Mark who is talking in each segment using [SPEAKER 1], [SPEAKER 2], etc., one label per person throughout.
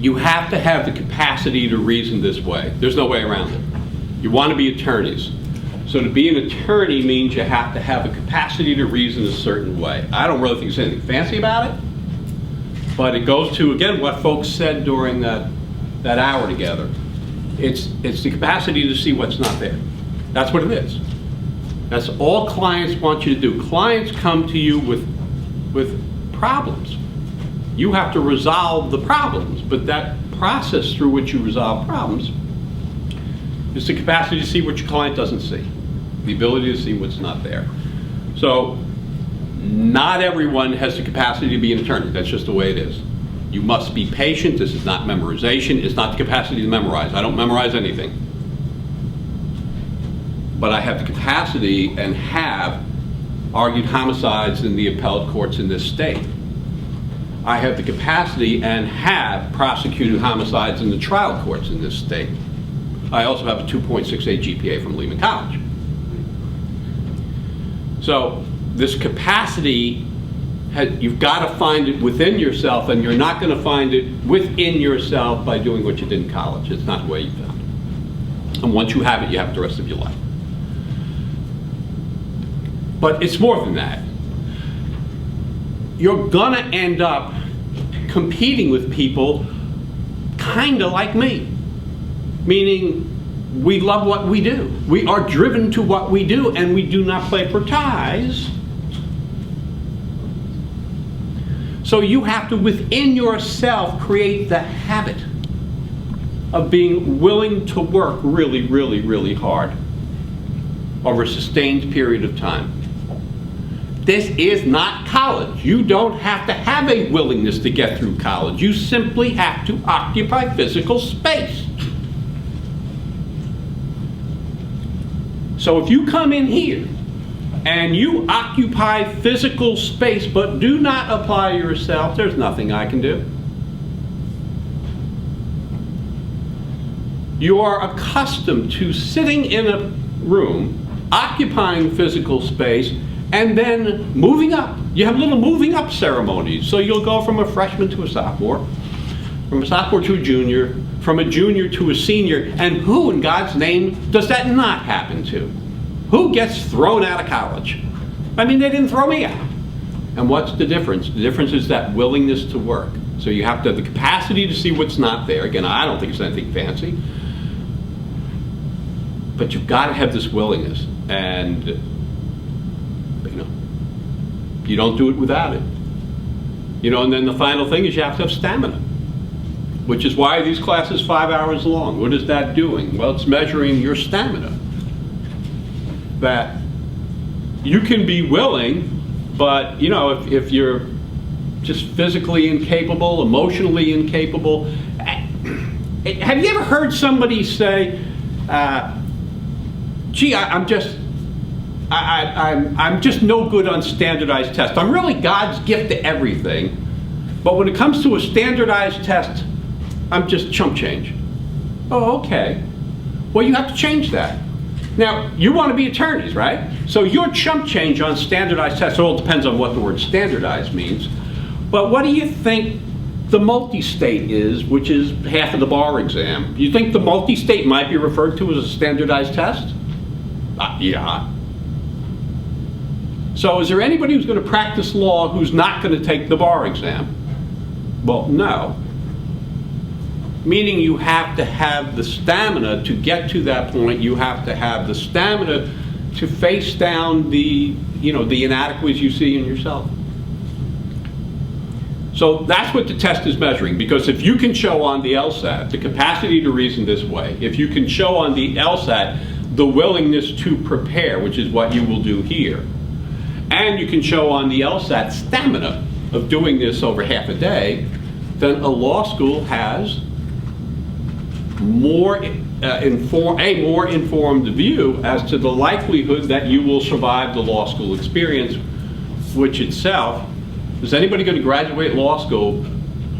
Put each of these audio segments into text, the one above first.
[SPEAKER 1] you have to have the capacity to reason this way. There's no way around it. You want to be attorneys. So to be an attorney means you have to have a capacity to reason a certain way. I don't really think there's anything fancy about it, but it goes to, again, what folks said during that hour together. It's the capacity to see what's not there. That's what it is. That's all clients want you to do. Clients come to you with problems. You have to resolve the problems, but that process through which you resolve problems is the capacity to see what your client doesn't see, the ability to see what's not there. So not everyone has the capacity to be an attorney. That's just the way it is. You must be patient. This is not memorization. It's not the capacity to memorize. I don't memorize anything. But I have the capacity and have argued homicides in the appellate courts in this state. I have the capacity and have prosecuted homicides in the trial courts in this state. I also have a 2.68 GPA from Lehman College. So this capacity, you've got to find it within yourself, and you're not going to find it within yourself by doing what you did in college. It's not the way you found it. And once you have it, you have it the rest of your life. But it's more than that. You're going to end up competing with people kind of like me. Meaning, we love what we do. We are driven to what we do, and we do not play for ties. So you have to, within yourself, create the habit of being willing to work really, really, really hard over a sustained period of time. This is not college. You don't have to have a willingness to get through college. You simply have to occupy physical space. So if you come in here and you occupy physical space but do not apply yourself, there's nothing I can do. You are accustomed to sitting in a room, occupying physical space, and then moving up. You have little moving up ceremonies. So you'll go from a freshman to a sophomore, from a sophomore to a junior, from a junior to a senior, and who in God's name does that not happen to? Who gets thrown out of college? I mean, they didn't throw me out. And what's the difference? The difference is that willingness to work. So you have to have the capacity to see what's not there. Again, I don't think it's anything fancy. But you've got to have this willingness. And, you don't do it without it. And then the final thing is you have to have stamina, which is why these classes 5 hours long. What is that doing? Well, it's measuring your stamina. That you can be willing, but if you're just physically incapable, emotionally incapable. Have you ever heard somebody say, gee, I'm just no good on standardized tests. I'm really God's gift to everything, but when it comes to a standardized test, I'm just chump change. Oh, okay. Well, you have to change that. Now, you want to be attorneys, right? So your chump change on standardized tests, it all depends on what the word standardized means, but what do you think the multi-state is, which is half of the bar exam? You think the multi-state might be referred to as a standardized test? Yeah. So is there anybody who's going to practice law who's not going to take the bar exam? Well, no. Meaning you have to have the stamina to get to that point. You have to have the stamina to face down the inadequacies you see in yourself. So that's what the test is measuring, because if you can show on the LSAT the capacity to reason this way, if you can show on the LSAT the willingness to prepare, which is what you will do here, and you can show on the LSAT stamina of doing this over half a day, then a law school has a more informed view as to the likelihood that you will survive the law school experience, which itself, is anybody going to graduate law school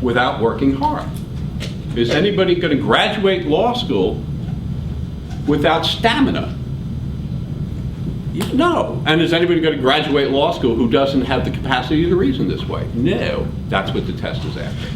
[SPEAKER 1] without working hard? Is anybody going to graduate law school without stamina? No. And is anybody going to graduate law school who doesn't have the capacity to reason this way? No. That's what the test is after.